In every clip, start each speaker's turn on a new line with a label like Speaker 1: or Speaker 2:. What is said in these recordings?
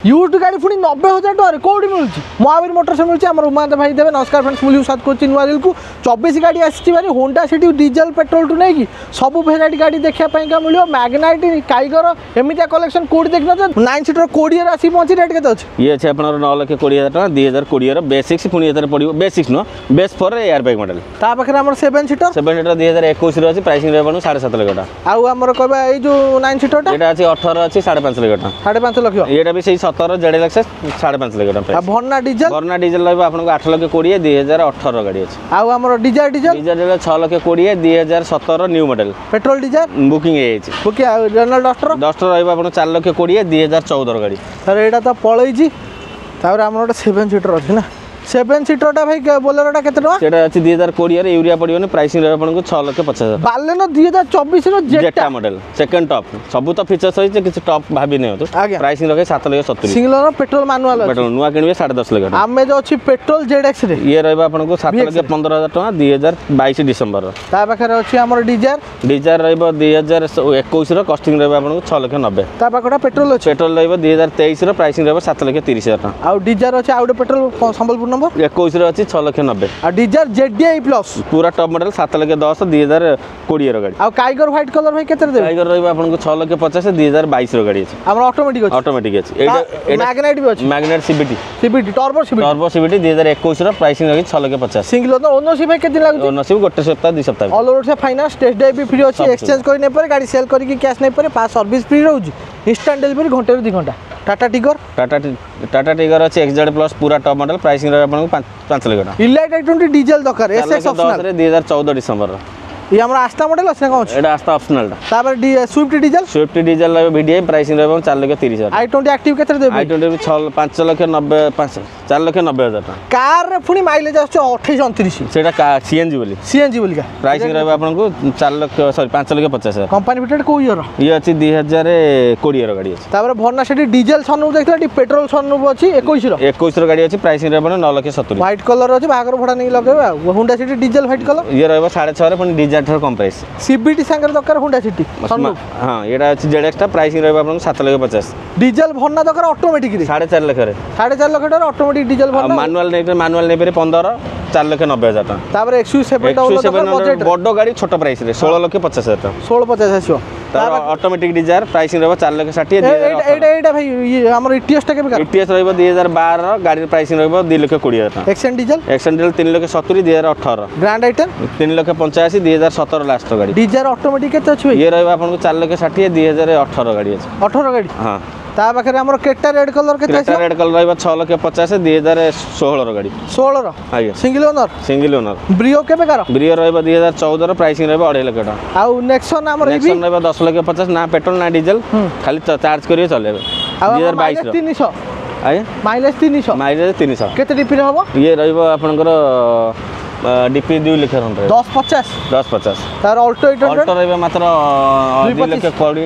Speaker 1: Use गाड़ी पुणी 90,000 टकर कौटी मिलूँ महावीर मोटर्स मिलूँ आम उमाकांत भाई देवे नमस्कार फ्रेंड्स मुझे साथ कर नुआ दिल को 24 गाड़ी आसी होंडा सिटी डीजल पेट्रोल टू नहीं सब भेराइटी गाड़ी देखापी मिलो मैग्नाइट टाइगर एमती कलेक्शन कौटी देखना 9 सीटर 20 आसी पहुँची रेट के
Speaker 2: ये अच्छे अपना 9,20,000 टका 2020 बेसिक्स पुणी पड़ो बेसिक्स नुह base for airbag model
Speaker 1: ता पाखे आम 7 सीटर
Speaker 2: 2021 अच्छी प्राइसिंग रहा 7.5 लाख टका
Speaker 1: आमर कह जो 9 सीटर
Speaker 2: ये अच्छी 18 अच्छी 5.5 लाख टका
Speaker 1: 5.5 लाख
Speaker 2: ये भी सही 17 जेड एक्स 5.5 लाख टका
Speaker 1: भरना डीजल
Speaker 2: रहा आपको 8,20,000 2018 गाड़ी अच्छी
Speaker 1: आमर diesel
Speaker 2: diesel 6,20,000 2017 new model
Speaker 1: petrol diesel
Speaker 2: booking
Speaker 1: general duster
Speaker 2: duster रहा 4,20,000 2014 गाड़ी
Speaker 1: सर यहाँ तो पलैची आम गोटे 7 सीटर अच्छी ना 7 सीटर भाई बोलेरोटा केते टका
Speaker 2: सेटा अछि 2020 रे यूरिया पडियोनी प्राइसिंग रे आपन को 6,50,000
Speaker 1: बालेनो 2024 रो
Speaker 2: जेटा मॉडल सेकंड टॉप सब तो फीचर्स होई किछ टॉप भाबी नै होतो प्राइसिंग रखे 7,70
Speaker 1: single row petrol manual
Speaker 2: petrol नुआ किनबे 10.5 लाख
Speaker 1: आमे जो अछि पेट्रोल जेडएक्स रे
Speaker 2: ये रहबा आपन को 7,15,000 टका 2022 डिसेंबर
Speaker 1: ता पाखरे अछि हमर डिजायर
Speaker 2: रहबा 2021 रो कॉस्टिंग रहबा आपन को 6,90
Speaker 1: ता पाखटा पेट्रोल अछि
Speaker 2: पेट्रोल रहबा 2023 रो प्राइसिंग रहबा 7,30,000 टका
Speaker 1: आ डिजायर अछि आउट पेट्रोल संबलपुर नंबर
Speaker 2: 21 रो अछि 6,90
Speaker 1: आ डिजायर जेडीआई प्लस
Speaker 2: पूरा टॉप मॉडल 7,10 2020 रो गाड़ी
Speaker 1: आ टाइगर व्हाइट कलर भाई केते देबे
Speaker 2: टाइगर रहबा आपन को 6,50 2022 रो गाड़ी अछि
Speaker 1: हमर ऑटोमेटिक
Speaker 2: अछि एटा
Speaker 1: मैग्नेट भी अछि
Speaker 2: मैग्नेट सीबीटी
Speaker 1: टर्बो सीबीटी
Speaker 2: 2021 रो प्राइसिंग रही 6,50
Speaker 1: सिंगल ओनरशिप भाई केते लागु
Speaker 2: ओनरशिप गोटे सप्ताह 2 सप्ताह
Speaker 1: ऑल ओवर से फाइनेंस टेस्ट ड्राइव भी फ्री अछि एक्सचेंज करने पर गाड़ी सेल करके कैश नै पर पास सर्विस फ्री रहउजी इंस्टेंट डिलीवरी घंटे 2 घंटा टाटा टिगर अछि एक्सजेड प्लस पूरा टॉप मॉडल प्राइसिंग रहा आपन को 5 लाख टका इलाइट 20 डीजल दरकार एसएक्स ऑप्शनल
Speaker 2: 2014 डिसेंबर
Speaker 1: ये हमरा आस्था मॉडल अछि कोन
Speaker 2: एटा आस्था ऑप्शनल
Speaker 1: तापर स्विफ्ट डीजल
Speaker 2: ला वीडीआई प्राइसिंग रहा 4,30,000
Speaker 1: i20 एक्टिव केते देबे
Speaker 2: i20 4,90,000 टका
Speaker 1: कार रे पुनी माइलेज आछो 28 29
Speaker 2: सेटा सीएनजी बोली
Speaker 1: का
Speaker 2: प्राइसिंग रहा आपन को 5,50,000
Speaker 1: कंपनी फिटेड को ईयर
Speaker 2: ये अछि 2020 रो गाड़ी अछि
Speaker 1: तापर भरना सेठी डीजल सनरूफ देखला पेट्रोल सनरूफ अछि 21
Speaker 2: रो गाड़ी अछि प्राइसिंग रहा 9,70,000
Speaker 1: व्हाइट कलर अछि बागर भडा नै लगेबा Honda City diesel white colour
Speaker 2: ये रहबा 6.5 रे पुनी डीजल ठर कम प्राइस
Speaker 1: सीबीटी संगर दरकार होंडा सिटी सनरूफ
Speaker 2: हां एटा अछि जेडएक्स टा प्राइसिंग रहबा आपन 7,50,000
Speaker 1: डीजल भरना दरकार ऑटोमेटिक रे
Speaker 2: 4.5 लाख रे
Speaker 1: 4.5 लाख टका ऑटोमेटिक डीजल भरना
Speaker 2: मैनुअल नै पे 15 4,90,000 टका
Speaker 1: तापर XU7
Speaker 2: बजेट बड्डो गाड़ी छोटो प्राइस रे 16,50,000 टका
Speaker 1: 16,50 आसीओ
Speaker 2: तार ऑटोमेटिक डिजायर प्राइसिंग रहबा 4,60,000
Speaker 1: एटा भाई ये हमर ईटीएस टा के बेकार
Speaker 2: ईटीएस रहबा 2012 गाड़ी प्राइसिंग रहबा 2,20,000 टका
Speaker 1: accent diesel
Speaker 2: 3,70,000 2018
Speaker 1: grand item
Speaker 2: 3,85,000 2017 last गाड़ी
Speaker 1: डिजायर ऑटोमेटिक केते अछि
Speaker 2: ये रहबा आपन को 4,60,000 2018 गाड़ी अछि
Speaker 1: 18 गाड़ी
Speaker 2: हां
Speaker 1: ता पाखरे हमर क्रेटा रेड कलर केते अछि
Speaker 2: रेड कलर रहबा 6,50,000 2016 रो गाड़ी
Speaker 1: 16 रो
Speaker 2: आइए
Speaker 1: सिंगल ओनर
Speaker 2: ब्रियो
Speaker 1: के बेकार
Speaker 2: ब्रियो रहबा 2014 रो प्राइसिंग रहबा 2.5 लाख टका
Speaker 1: आ नेक्सन हमर
Speaker 2: नेक्सन रहबा 10,50,000 ना पेट्रोल ना डीजल खाली चार्ज करिए चलेबे 2022 रो
Speaker 1: 300
Speaker 2: आइए माइलेज 300
Speaker 1: केते डीपी रहबो
Speaker 2: ये रहबा आपनकर डीपी 2 लाख 1050
Speaker 1: तार ऑल्टो 800
Speaker 2: ऑल्टो रहबा मात्र 2 लाख 20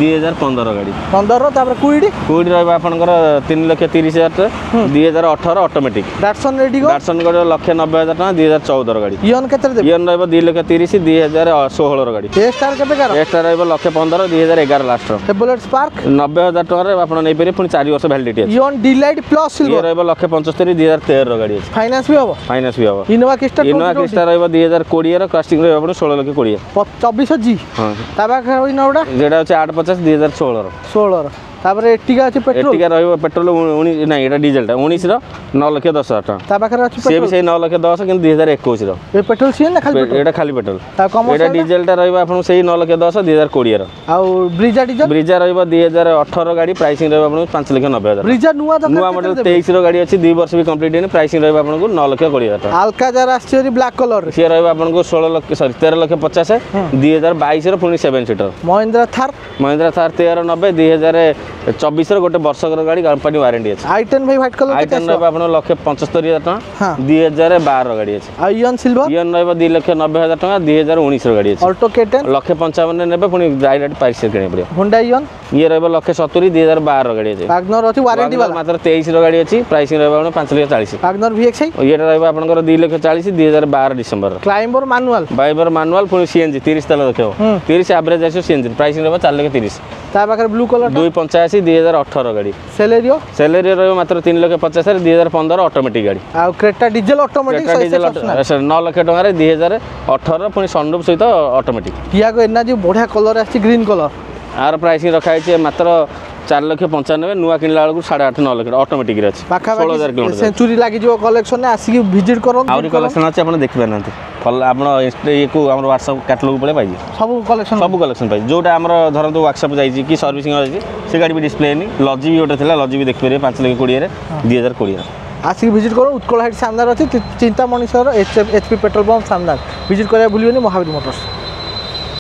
Speaker 2: 2015 गाड़ी
Speaker 1: 15 तापर कुइडी
Speaker 2: रहबा आपनकर 3,30,000 2018 ऑटोमेटिक
Speaker 1: डाटसन रेडी
Speaker 2: गडे 1,90,000 टका 2014 गाड़ी
Speaker 1: इयन केते देबे
Speaker 2: इयन रहबा 2,30,000 2016 रो गाड़ी
Speaker 1: ए स्टार के बेकार
Speaker 2: ए स्टार रहबा 1,15,000 2011 लास्ट रो
Speaker 1: बुलेट स्पार्क
Speaker 2: 90,000 टका रे आपन नै पेरे पुनी 4 वर्ष वैलिडिटी अछि
Speaker 1: इयन डिलाइट प्लस सिल्वर
Speaker 2: रहबा 1,75,000 2013 रो गाड़ी अछि
Speaker 1: फाइनेंस भी हबो इनोवा क्रिस्टा
Speaker 2: रहबा 2020 रो कास्टिंग रहबा 16,20,000
Speaker 1: 24 जी
Speaker 2: हां
Speaker 1: ताबा इनोडा
Speaker 2: जेडा अछि 850 2016 रो
Speaker 1: तापर एटिका अछि पेट्रोल
Speaker 2: एटिका रहबा पेट्रोल 19 नै एटा डीजल टा 19 रो 9,10,000 टका
Speaker 1: ता पाखरे अछि
Speaker 2: पेट्रोल से 9,10,000 किंतु 2021 रो
Speaker 1: ए पेट्रोल सीएन ना खाली पेट्रोल
Speaker 2: एटा खाली पेट्रोल
Speaker 1: ता कम
Speaker 2: एटा डीजल टा रहबा आपन सेही 9,10,000 2020 रो
Speaker 1: आ ब्रिजा डीजल
Speaker 2: ब्रिजा रहबा 2018 गाड़ी प्राइसिंग रहबा आपन 5,90,000
Speaker 1: ब्रिजा नुवा
Speaker 2: मॉडल 23 रो गाड़ी अछि 2 वर्ष भी कंप्लीट हेने प्राइसिंग रहबा आपन को 9,20,000 टका
Speaker 1: अल्काजार आछि ब्लैक कलर
Speaker 2: से रहबा आपन को 13,50 2022 रो पुनी 7 सीटर
Speaker 1: महिंद्रा थार
Speaker 2: 1390 2024 रो गोटे वर्ष गाड़ी कंपनी वारंटी अछि i10
Speaker 1: भाई व्हाइट कलर
Speaker 2: i10 रहबा आपन 1,75,000 टका 2012 गाड़ी अछि
Speaker 1: आ इयन सिल्वर
Speaker 2: इयन रहबा 2,90,000 टका 2019 रो गाड़ी अछि
Speaker 1: ऑल्टो K10
Speaker 2: 1,55,000 नेबे पुनी डायरेक्ट प्राइस से किने पड़े
Speaker 1: होंडा इयन
Speaker 2: ये रहबा 1,70,000 2012 रो गाड़ी अछि
Speaker 1: वैगनर अछि वारंटी वाला
Speaker 2: मात्र 23 रो गाड़ी अछि प्राइसिंग रहबा 5,40,000
Speaker 1: वैगनर VXI
Speaker 2: ये रहबा आपन 2,40,000 2012 डिसेंबर
Speaker 1: क्लाइंबर
Speaker 2: मैनुअल पुनी सीएनजी 30 तला देखो 30 एवरेज आछो सीएनजी प्राइसिंग रहबा 4,30,000
Speaker 1: ता पाखर ब्लू कलर
Speaker 2: 2,85,000 2018 ଗାଡ଼ି।
Speaker 1: ସେଲେରିଓ
Speaker 2: ସେଲେରିଓ ରହିବ ମାତ୍ର 3,50,000 2015 ଅଟୋମେଟିକ୍ ଗାଡ଼ି।
Speaker 1: ଆଉ କ୍ରେଟା ଡିଜେଲ ଅଟୋମେଟିକ୍
Speaker 2: 9 ଲକ୍ଷ ଟଙ୍କାରେ 2018 ପୁଣି ସନରୁଫ୍ ସହିତ ଅଟୋମେଟିକ୍।
Speaker 1: ଟିଆଗୋ ଏନ୍ଆର୍ଜି ବଢ଼ିଆ କଲର୍ ଆସିଛି ଗ୍ରୀନ୍ କଲର୍।
Speaker 2: ଆର ପ୍ରାଇସିଂ ରଖାହେଇଛି ମାତ୍ର 4,95,000 ନୂଆ କିଣିଲା ବେଳକୁ 8.5-9 ଲକ୍ଷ ଅଟୋମେଟିକ୍ରେ ଅଛି। 16,000 କିଲୋମିଟର
Speaker 1: ସେଞ୍ଚୁରୀ ଲାଗିଯିବ କଲେକ୍ସନରେ ଆସିକି ଭିଜିଟ୍ କରନ୍ତୁ।
Speaker 2: ଆହୁରି କଲେକ୍ସନ୍ ଅଛି ଆପଣ ଦେଖିପାରୁନାହାନ୍ତି। ଆପଣ ଇଏକୁ ଆମର ହ୍ୱାଟ୍ସଆପ୍ କାଟାଲଗ୍ ପଳେଇ ପାଇଯିବେ
Speaker 1: ସବୁ କଲେକ୍ସନ୍
Speaker 2: ପାଇଯିବେ। ଯେଉଁଟା ଆମର ଧରନ୍ତୁ ୱାର୍କସପ୍ ଯାଇଛି କି ସର୍ଭିସିଂ ଅଛି ସେ ଗାଡ଼ି ବି ଡିସପ୍ଲେ ହେଇନି। ଲଜି ବି ଗୋଟେ ଥିଲା, ଲଜି ବି ଦେଖିପାରିବେ 5,20,000 2020।
Speaker 1: ଆସିକି ଭିଜିଟ୍ କରନ୍ତୁ। ଉତ୍କଳ ହାଇଟ୍ ସାମ୍ନାରେ ଅଛି, ଚିନ୍ତାମଣି ସହର HP ପେଟ୍ରୋଲ ପମ୍ପ ସାମ୍ନାରେ ଭିଜିଟ୍ କରିବା ଭୁଲିବେନି ମହାବୀର ମୋଟର୍ସ।